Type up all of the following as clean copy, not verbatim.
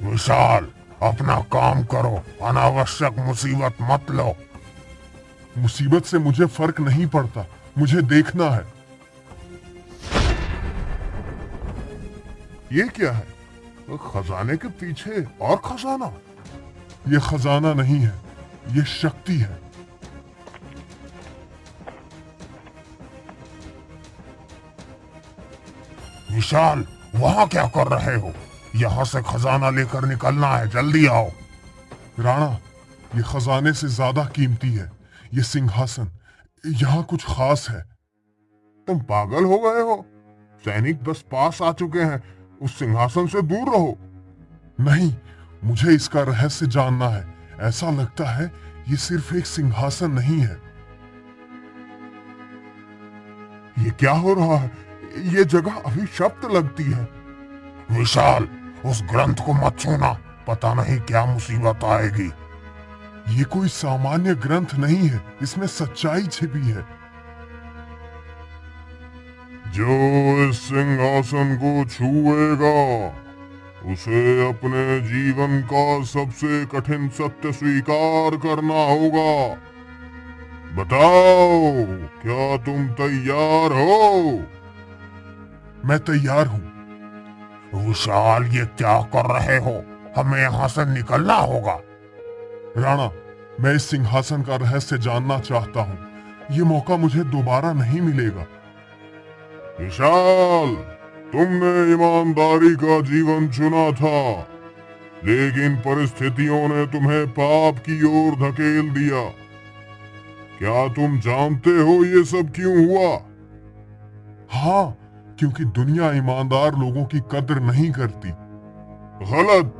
विशाल, अपना काम करो, अनावश्यक मुसीबत मत लो। मुसीबत से मुझे फर्क नहीं पड़ता, मुझे देखना है। ये क्या है? खजाने के पीछे और खजाना? ये खजाना नहीं है, ये शक्ति है। विशाल, वहां क्या कर रहे हो? यहाँ से खजाना लेकर निकलना है, जल्दी आओ। राणा, ये खजाने से ज्यादा कीमती है। ये सिंहासन, यहाँ कुछ खास है। तुम पागल हो गए हो? सैनिक बस पास आ चुके हैं, उस सिंहासन से दूर रहो। नहीं, मुझे इसका रहस्य जानना है। ऐसा लगता है ये सिर्फ एक सिंहासन नहीं है। ये क्या हो रहा है? ये जगह अभिशप्त लगती है। विशाल, उस ग्रंथ को मत छूना, पता नहीं क्या मुसीबत आएगी। ये कोई सामान्य ग्रंथ नहीं है, इसमें सच्चाई छिपी है। जो इस सिंहासन को छुएगा उसे अपने जीवन का सबसे कठिन सत्य स्वीकार करना होगा। बताओ, क्या तुम तैयार हो? मैं तैयार हूं। विशाल, ये क्या कर रहे हो? हमें यहाँ से निकलना होगा। राणा, मैं इस सिंहासन का रहस्य जानना चाहता हूं। ये मौका मुझे दोबारा नहीं मिलेगा। विशाल, तुमने ईमानदारी का जीवन चुना था, लेकिन परिस्थितियों ने तुम्हें पाप की ओर धकेल दिया। क्या तुम जानते हो ये सब क्यों हुआ? हाँ, क्योंकि दुनिया ईमानदार लोगों की कद्र नहीं करती। गलत।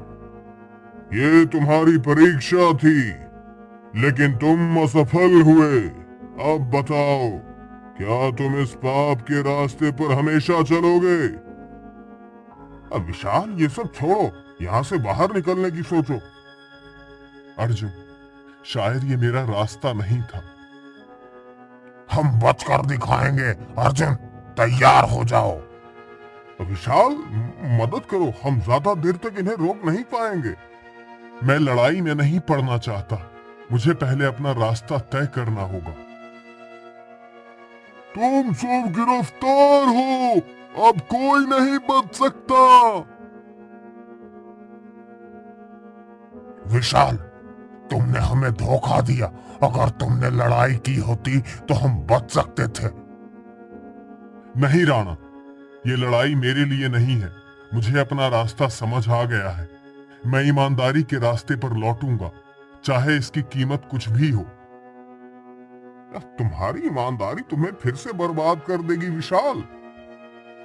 ये तुम्हारी परीक्षा थी, लेकिन तुम असफल हुए। अब बताओ, क्या तुम इस पाप के रास्ते पर हमेशा चलोगे? अब विशाल, ये सब छोड़ो, यहाँ से बाहर निकलने की सोचो। अर्जुन, शायद ये मेरा रास्ता नहीं था। हम बचकर दिखाएंगे। अर्जुन, तैयार हो जाओ। विशाल, मदद करो, हम ज्यादा देर तक इन्हें रोक नहीं पाएंगे। मैं लड़ाई में नहीं पड़ना चाहता, मुझे पहले अपना रास्ता तय करना होगा। तुम सब गिरफ्तार हो, अब कोई नहीं बच सकता। विशाल, तुमने हमें धोखा दिया। अगर तुमने लड़ाई की होती तो हम बच सकते थे। नहीं राणा, ये लड़ाई मेरे लिए नहीं है। मुझे अपना रास्ता समझ आ गया है। मैं ईमानदारी के रास्ते पर लौटूंगा, चाहे इसकी कीमत कुछ भी हो। तुम्हारी ईमानदारी तुम्हें फिर से बर्बाद कर देगी विशाल।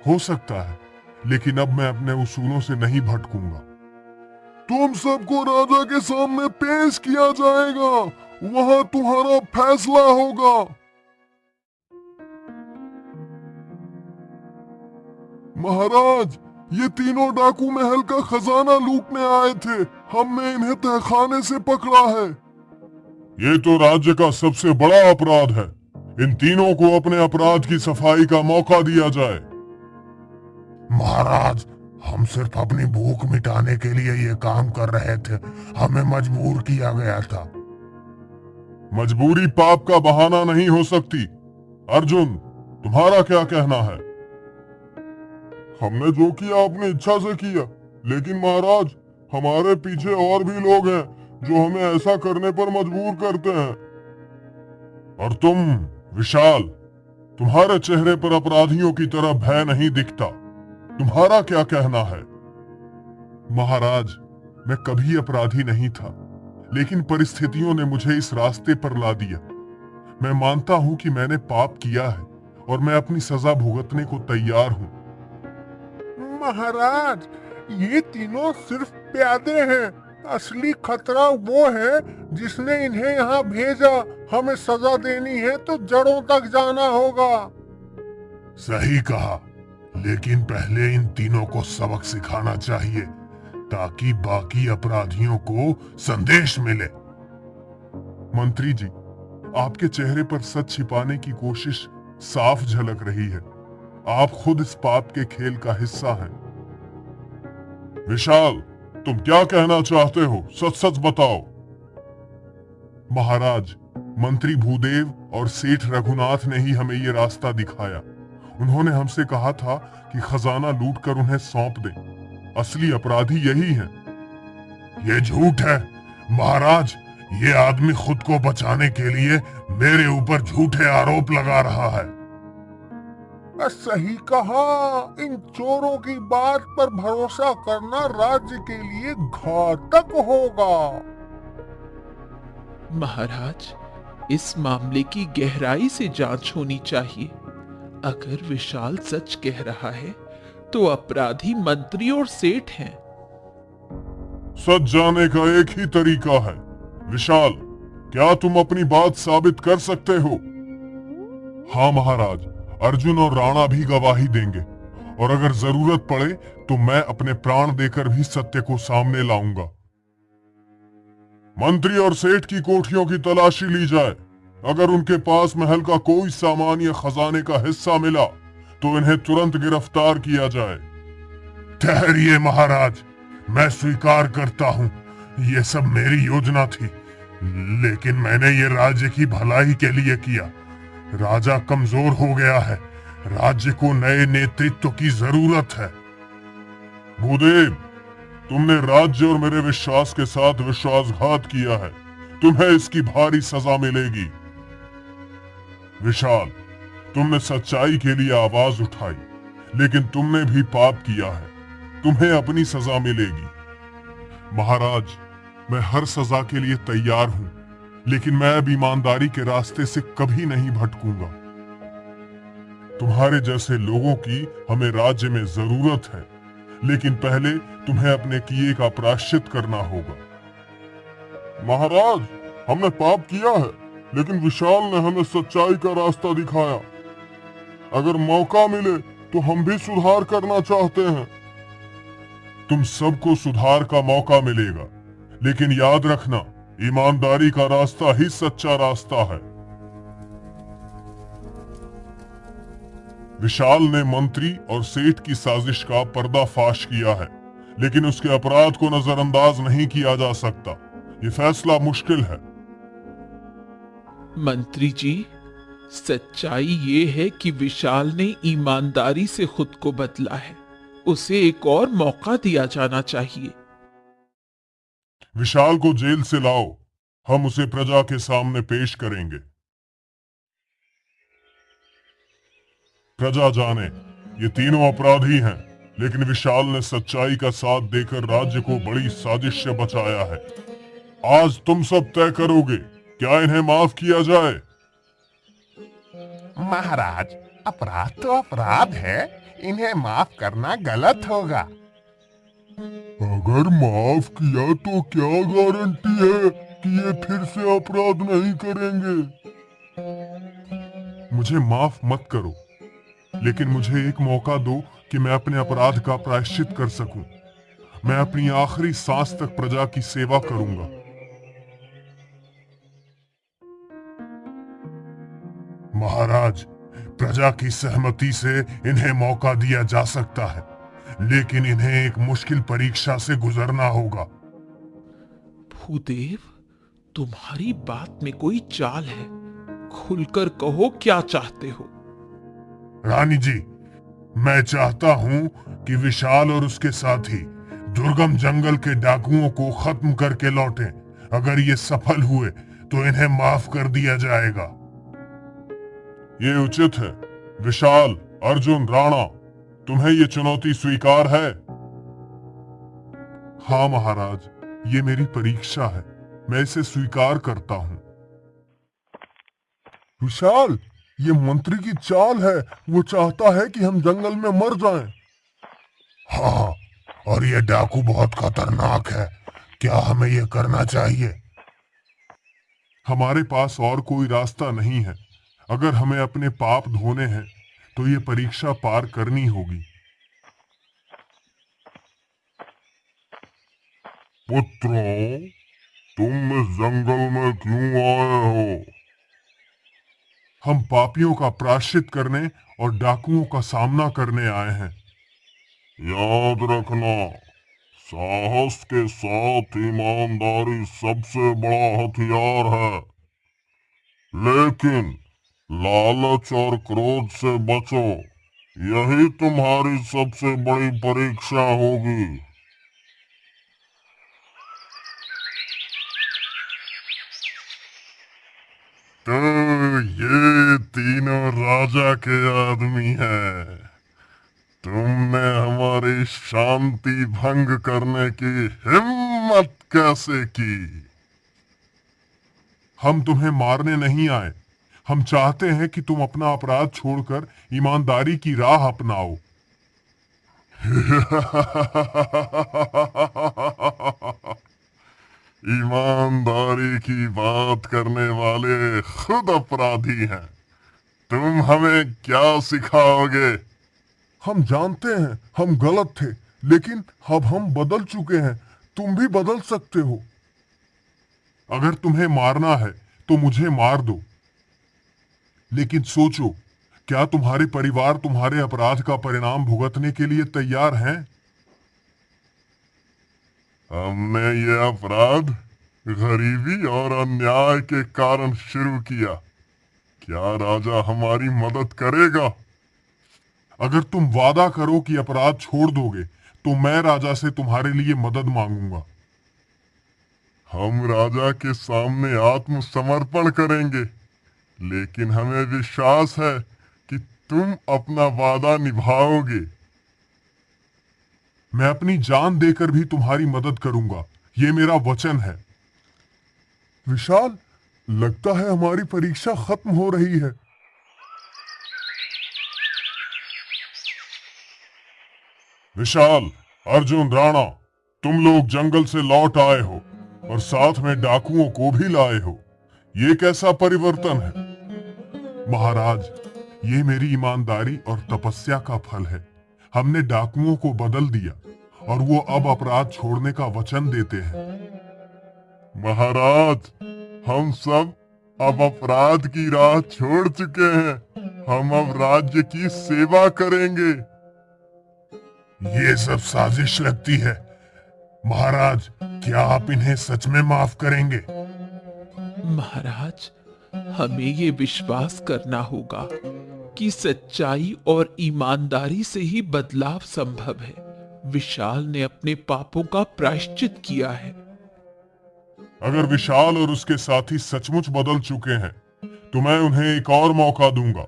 हो सकता है, लेकिन अब मैं अपने उसूलों से नहीं भटकूंगा। तुम सबको राजा के सामने पेश किया जाएगा, वहां तुम्हारा फैसला होगा। महाराज, ये तीनों डाकू महल का खजाना लूटने आए थे। हमने इन्हें तहखाने से पकड़ा है। ये तो राज्य का सबसे बड़ा अपराध है। इन तीनों को अपने अपराध की सफाई का मौका दिया जाए। महाराज, हम सिर्फ अपनी भूख मिटाने के लिए ये काम कर रहे थे। हमें मजबूर किया गया था। मजबूरी पाप का बहाना नहीं हो सकती। अर्जुन, तुम्हारा क्या कहना है? हमने जो किया अपनी इच्छा से किया, लेकिन महाराज, हमारे पीछे और भी लोग हैं जो हमें ऐसा करने पर मजबूर करते हैं। और तुम विशाल, तुम्हारे चेहरे पर अपराधियों की तरह भय नहीं दिखता। तुम्हारा क्या कहना है? महाराज, मैं कभी अपराधी नहीं था, लेकिन परिस्थितियों ने मुझे इस रास्ते पर ला दिया। मैं मानता हूं कि मैंने पाप किया है और मैं अपनी सजा भुगतने को तैयार हूं। महाराज, ये तीनों सिर्फ प्यादे हैं। असली खतरा वो है जिसने इन्हें यहाँ भेजा। हमें सजा देनी है तो जड़ों तक जाना होगा। सही कहा, लेकिन पहले इन तीनों को सबक सिखाना चाहिए ताकि बाकी अपराधियों को संदेश मिले। मंत्री जी, आपके चेहरे पर सच छिपाने की कोशिश साफ झलक रही है। आप खुद इस पाप के खेल का हिस्सा हैं। विशाल, तुम क्या कहना चाहते हो? सच सच बताओ। महाराज, मंत्री भूदेव और सेठ रघुनाथ ने ही हमें ये रास्ता दिखाया। उन्होंने हमसे कहा था कि खजाना लूटकर उन्हें सौंप दें। असली अपराधी यही हैं। ये झूठ है महाराज। ये आदमी खुद को बचाने के लिए मेरे ऊपर झूठे आरोप लगा रहा है। सही कहा। इन चोरों की बात पर भरोसा करना राज्य के लिए घातक होगा। महाराज, इस मामले की गहराई से जांच होनी चाहिए। अगर विशाल सच कह रहा है तो अपराधी मंत्री और सेठ हैं। सच जाने का एक ही तरीका है। विशाल, क्या तुम अपनी बात साबित कर सकते हो? हाँ महाराज, अर्जुन और राणा भी गवाही देंगे, और अगर जरूरत पड़े तो मैं अपने प्राण देकर भी सत्य को सामने लाऊंगा। मंत्री और सेठ की कोठियों की तलाशी ली जाए। अगर उनके पास महल का कोई सामान या खजाने का हिस्सा मिला तो इन्हें तुरंत गिरफ्तार किया जाए। ठहरिए महाराज, मैं स्वीकार करता हूँ ये सब मेरी योजना थी, लेकिन मैंने ये राज्य की भलाई के लिए किया। राजा कमजोर हो गया है, राज्य को नए नेतृत्व की जरूरत है। भूदेव, तुमने राज्य और मेरे विश्वास के साथ विश्वासघात किया है। तुम्हें इसकी भारी सजा मिलेगी। विशाल, तुमने सच्चाई के लिए आवाज उठाई, लेकिन तुमने भी पाप किया है। तुम्हें अपनी सजा मिलेगी। महाराज, मैं हर सजा के लिए तैयार हूं, लेकिन मैं अब ईमानदारी के रास्ते से कभी नहीं भटकूंगा। तुम्हारे जैसे लोगों की हमें राज्य में जरूरत है, लेकिन पहले तुम्हें अपने किए का प्रायश्चित करना होगा। महाराज, हमने पाप किया है, लेकिन विशाल ने हमें सच्चाई का रास्ता दिखाया। अगर मौका मिले तो हम भी सुधार करना चाहते हैं। तुम सबको सुधार का मौका मिलेगा, लेकिन याद रखना, ईमानदारी का रास्ता ही सच्चा रास्ता है। विशाल ने मंत्री और सेठ की साजिश का पर्दाफाश किया है, लेकिन उसके अपराध को नजरअंदाज नहीं किया जा सकता। ये फैसला मुश्किल है। मंत्री जी, सच्चाई ये है कि विशाल ने ईमानदारी से खुद को बदला है। उसे एक और मौका दिया जाना चाहिए। विशाल को जेल से लाओ, हम उसे प्रजा के सामने पेश करेंगे। प्रजा जाने, ये तीनों अपराधी हैं, लेकिन विशाल ने सच्चाई का साथ देकर राज्य को बड़ी साजिश से बचाया है। आज तुम सब तय करोगे, क्या इन्हें माफ किया जाए? महाराज, अपराध तो अपराध है, इन्हें माफ करना गलत होगा। अगर माफ किया तो क्या गारंटी है कि ये फिर से अपराध नहीं करेंगे? मुझे माफ मत करो, लेकिन मुझे एक मौका दो कि मैं अपने अपराध का प्रायश्चित कर सकूं। मैं अपनी आखिरी सांस तक प्रजा की सेवा करूंगा। महाराज, प्रजा की सहमति से इन्हें मौका दिया जा सकता है, लेकिन इन्हें एक मुश्किल परीक्षा से गुजरना होगा। भूदेव, तुम्हारी बात में कोई चाल है। खुलकर कहो, क्या चाहते हो? रानी जी, मैं चाहता हूं कि विशाल और उसके साथी दुर्गम जंगल के डाकुओं को खत्म करके लौटें। अगर ये सफल हुए तो इन्हें माफ कर दिया जाएगा। ये उचित है। विशाल, अर्जुन, राणा, तुम्हें ये चुनौती स्वीकार है? हाँ महाराज, ये मेरी परीक्षा है, मैं इसे स्वीकार करता हूँ। विशाल, ये मंत्री की चाल है। वो चाहता है कि हम जंगल में मर जाएं। हाँ, और ये डाकू बहुत खतरनाक है। क्या हमें ये करना चाहिए? हमारे पास और कोई रास्ता नहीं है। अगर हमें अपने पाप धोने हैं तो ये परीक्षा पार करनी होगी। पुत्रों, तुम इस जंगल में क्यों आए हो? हम पापियों का प्रायश्चित करने और डाकुओं का सामना करने आए हैं। याद रखना, साहस के साथ ईमानदारी सबसे बड़ा हथियार है, लेकिन लालच और क्रोध से बचो। यही तुम्हारी सबसे बड़ी परीक्षा होगी। तो ये तीनों राजा के आदमी हैं। तुमने हमारी शांति भंग करने की हिम्मत कैसे की? हम तुम्हें मारने नहीं आए। हम चाहते हैं कि तुम अपना अपराध छोड़कर ईमानदारी की राह अपनाओ। ईमानदारी की बात करने वाले खुद अपराधी हैं। तुम हमें क्या सिखाओगे? हम जानते हैं हम गलत थे, लेकिन अब हम बदल चुके हैं। तुम भी बदल सकते हो। अगर तुम्हें मारना है तो मुझे मार दो, लेकिन सोचो, क्या तुम्हारे परिवार तुम्हारे अपराध का परिणाम भुगतने के लिए तैयार हैं? हमने ये अपराध गरीबी और अन्याय के कारण शुरू किया। क्या राजा हमारी मदद करेगा? अगर तुम वादा करो कि अपराध छोड़ दोगे तो मैं राजा से तुम्हारे लिए मदद मांगूंगा। हम राजा के सामने आत्मसमर्पण करेंगे, लेकिन हमें विश्वास है कि तुम अपना वादा निभाओगे। मैं अपनी जान देकर भी तुम्हारी मदद करूंगा, ये मेरा वचन है। विशाल, लगता है हमारी परीक्षा खत्म हो रही है। विशाल, अर्जुन, राणा, तुम लोग जंगल से लौट आए हो और साथ में डाकुओं को भी लाए हो। ये कैसा परिवर्तन है? महाराज, ये मेरी ईमानदारी और तपस्या का फल है। हमने डाकुओं को बदल दिया और वो अब अपराध छोड़ने का वचन देते हैं। महाराज, हम सब अब अपराध की राह छोड़ चुके हैं। हम अब राज्य की सेवा करेंगे। ये सब साजिश लगती है। महाराज, क्या आप इन्हें सच में माफ करेंगे? महाराज, हमें ये विश्वास करना होगा कि सच्चाई और ईमानदारी से ही बदलाव संभव है। विशाल ने अपने पापों का प्रायश्चित किया है। अगर विशाल और उसके साथी सचमुच बदल चुके हैं तो मैं उन्हें एक और मौका दूंगा।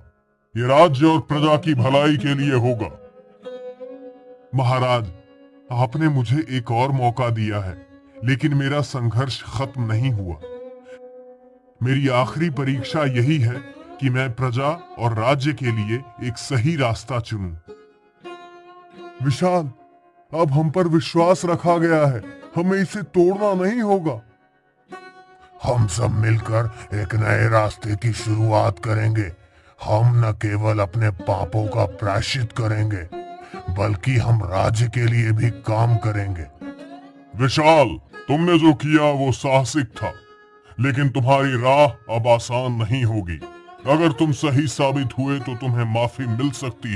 ये राज्य और प्रजा की भलाई के लिए होगा। महाराज, आपने मुझे एक और मौका दिया है, लेकिन मेरा संघर्ष खत्म नहीं हुआ। मेरी आखिरी परीक्षा यही है कि मैं प्रजा और राज्य के लिए एक सही रास्ता चुनूं। विशाल, अब हम पर विश्वास रखा गया है, हमें इसे तोड़ना नहीं होगा। हम सब मिलकर एक नए रास्ते की शुरुआत करेंगे। हम न केवल अपने पापों का प्रायश्चित करेंगे, बल्कि हम राज्य के लिए भी काम करेंगे। विशाल, तुमने जो किया वो साहसिक था, लेकिन तुम्हारी राह अब आसान नहीं होगी। अगर तुम सही साबित हुए तो तुम्हें माफी मिल सकती